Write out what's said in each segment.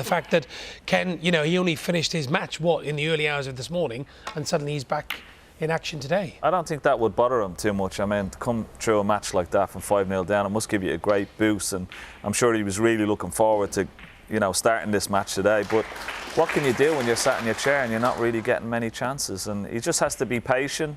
The fact that Ken, you know, he only finished his match, what, in the early hours of this morning, and suddenly he's back in action today. I don't think that would bother him too much. I mean, to come through a match like that from 5-0 down, it must give you a great boost, and I'm sure he was really looking forward to, you know, starting this match today. But what can you do when you're sat in your chair and you're not really getting many chances? And he just has to be patient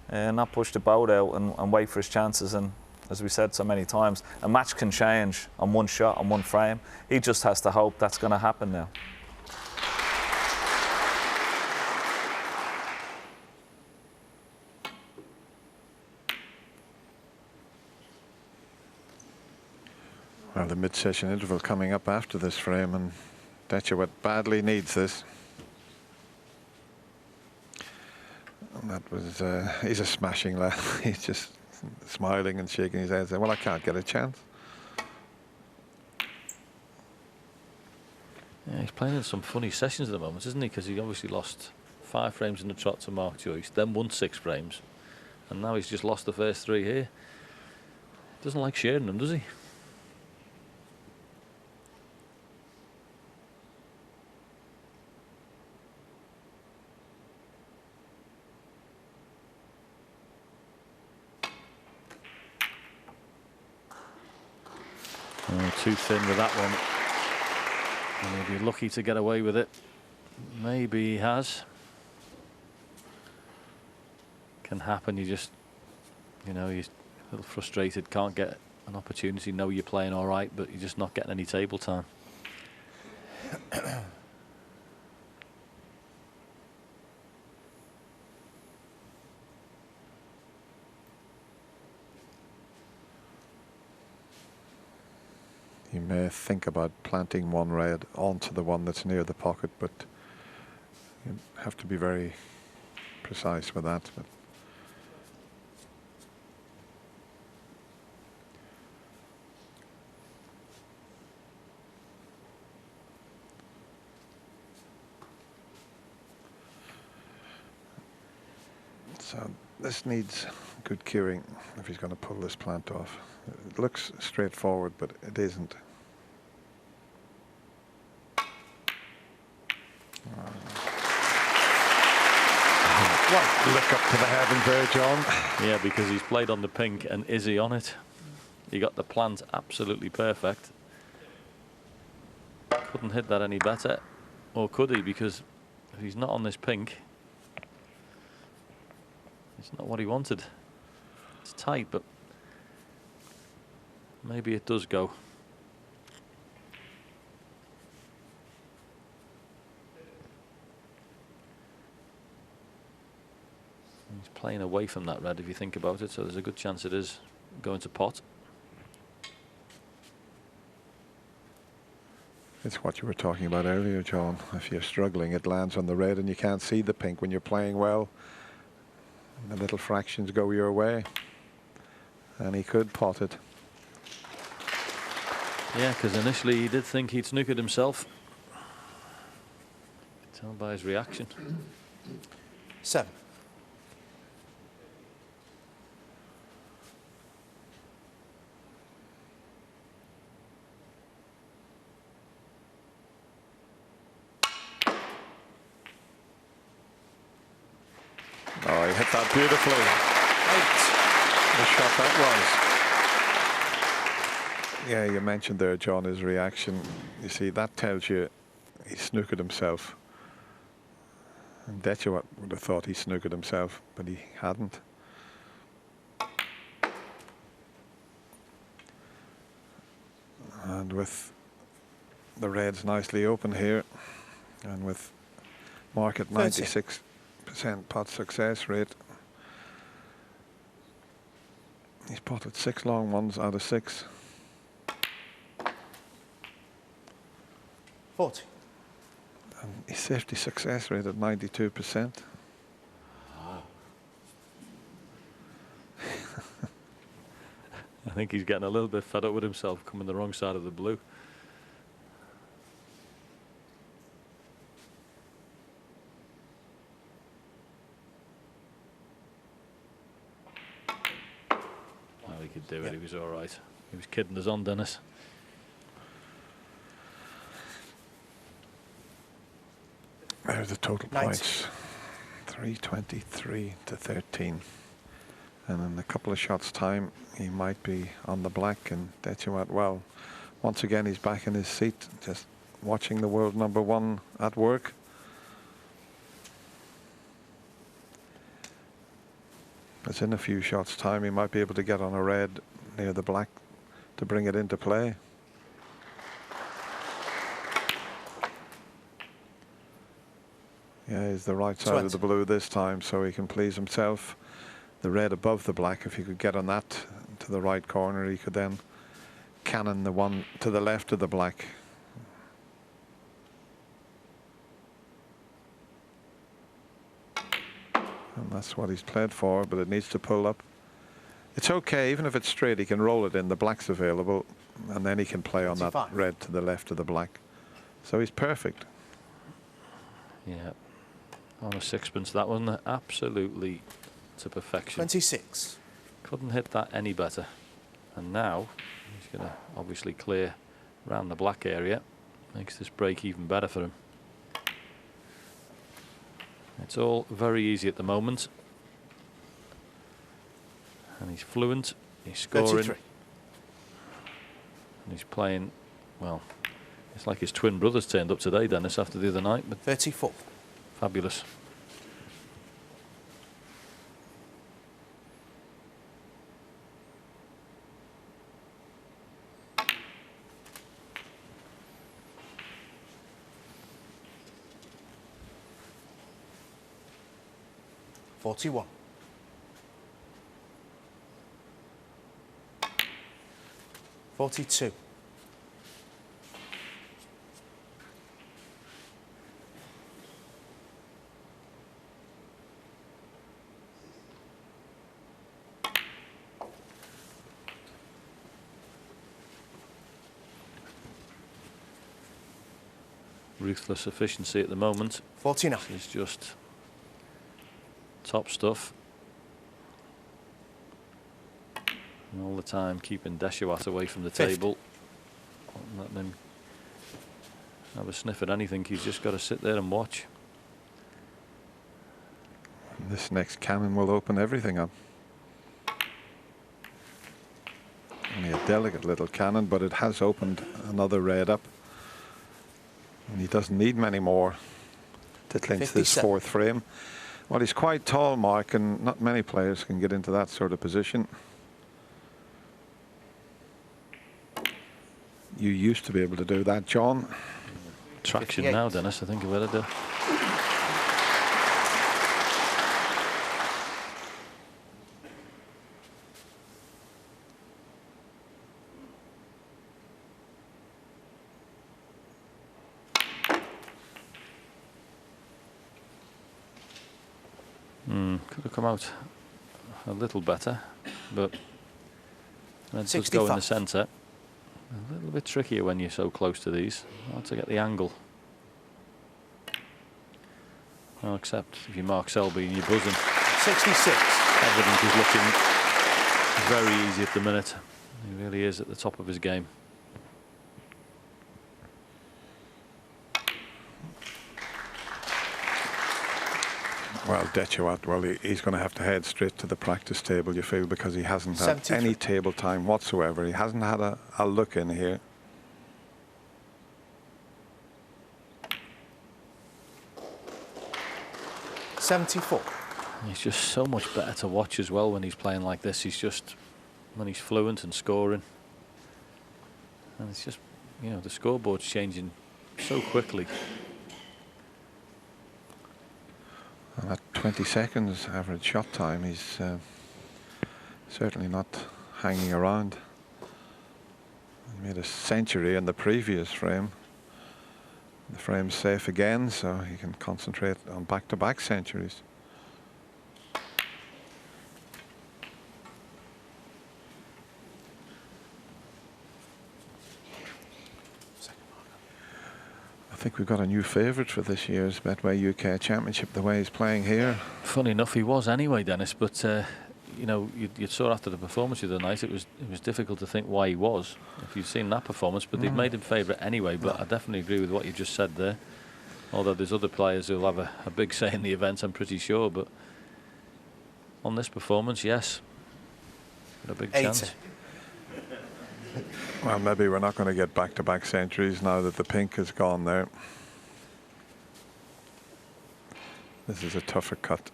and not push the boat out and wait for his chances. And as we said so many times, a match can change on one shot, on one frame. He just has to hope that's going to happen now. Well, the mid-session interval coming up after this frame, and Detchewett badly needs this. And that was, he's a smashing lad. He's just smiling and shaking his head, saying, well, I can't get a chance. Yeah, he's playing in some funny sessions at the moment, isn't he? Because he obviously lost 5 frames in the trot to Mark Joyce, then won 6 frames, and now he's just lost the first 3 here. Doesn't like sharing them, does he? Oh, too thin with that one. And he'll be lucky to get away with it. Maybe he has. Can happen. You just, you know, you're a little frustrated, can't get an opportunity. Know you're playing all right, but you're just not getting any table time. You may think about planting one red onto the one that's near the pocket, but you have to be very precise with that. But so this needs good curing if he's going to pull this plant off. It looks straightforward, but it isn't. What look up to the heavens there, John. Yeah, because he's played on the pink, and is he on it? He got the plant absolutely perfect. Couldn't hit that any better, or could he? Because if he's not on this pink, it's not what he wanted. It's tight, but maybe it does go. He's playing away from that red if you think about it, so there's a good chance it is going to pot. It's what you were talking about earlier, John. If you're struggling, it lands on the red and you can't see the pink when you're playing well. The little fractions go your way. And he could pot it. Yeah, because initially he did think he'd snookered himself. Tell by his reaction. 7. Oh, he hit that beautifully. 8. The shot that was. Yeah, you mentioned there, John, his reaction. You see, that tells you he snookered himself. And Detchewett would have thought he snookered himself, but he hadn't. And with the reds nicely open here, and with market 96% pot success rate, he's potted 6 long ones out of 6. 40. And his safety success rate at 92%. I think he's getting a little bit fed up with himself coming the wrong side of the blue. Well, he could do it. He was all right. He was kidding us on, Dennis. There's the total 90. points. 323 to 13. And in a couple of shots' time, he might be on the black, and Dechuat, well, once again, he's back in his seat, just watching the world #1 at work. As in a few shots' time, he might be able to get on a red near the black to bring it into play. Yeah, he's the right side of the blue this time, so he can please himself. The red above the black, if he could get on that to the right corner, he could then cannon the one to the left of the black. And that's what he's played for, but it needs to pull up. It's okay, even if it's straight, he can roll it in. The black's available, and then he can play on that red to the left of the black. So he's perfect. Yeah. On a sixpence, that one absolutely to perfection. 26. Couldn't hit that any better. And now he's going to obviously clear around the black area. Makes this break even better for him. It's all very easy at the moment. And he's fluent, he's scoring. 33. And he's playing, well, it's like his twin brothers turned up today, Dennis, after the other night. But 34. fabulous. $41. $42. Ruthless efficiency at the moment. 49. It's just top stuff. And all the time keeping Dechuat away from the table. Not letting him have a sniff at anything. He's just got to sit there and watch. And this next cannon will open everything up. Only a delicate little cannon, but it has opened another red up. And he doesn't need many more to clinch this 4th frame. Well, he's quite tall, Mark, and not many players can get into that sort of position. You used to be able to do that, John. Traction now, Dennis, I think you better do. Could have come out a little better, but let's just go in the centre. A little bit trickier when you're so close to these. Hard to get the angle. Well, except if you mark Selby and you're buzzing. 66. Everything is looking very easy at the minute. He really is at the top of his game. Well, Dechuat, well, he's going to have to head straight to the practice table, you feel, because he hasn't had any table time whatsoever. He hasn't had a look in here. $74. He's just so much better to watch as well when he's playing like this. He's just, when he's fluent and scoring. And it's just, you know, the scoreboard's changing so quickly. And at 20 seconds average shot time, he's certainly not hanging around. He made a century in the previous frame. The frame's safe again, so he can concentrate on back-to-back centuries. I think we've got a new favourite for this year's Betway UK Championship, the way he's playing here. Funny enough, he was anyway, Dennis, but you know, you saw after the performance of the night, it was difficult to think why he was, if you've seen that performance, but they've made him favourite anyway. But I definitely agree with what you just said there. Although there's other players who'll have a big say in the event, I'm pretty sure. But on this performance, yes, got a big 80. chance. Well, maybe we're not going to get back-to-back centuries now that the pink is gone there. This is a tougher cut.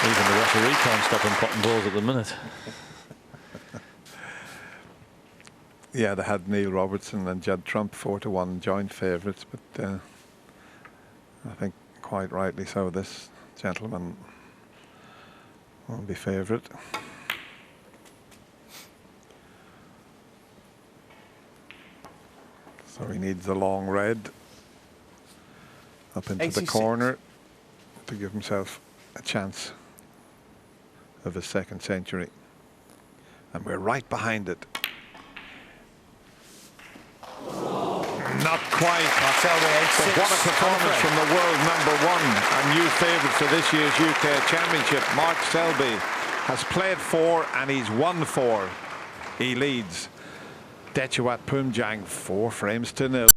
Even the referee can't stop him potting balls at the minute. Yeah, they had Neil Robertson and Judd Trump 4-1 joint favourites, but I think quite rightly so this gentleman will be favourite. So he needs the long red up into 86. the corner to give himself a chance of his second century. And we're right behind it. Not quite. But what a performance from the world #1 and new favourite for this year's UK Championship. Mark Selby has played 4 and he's won 4. He leads Poomjaeng 4 frames to 0.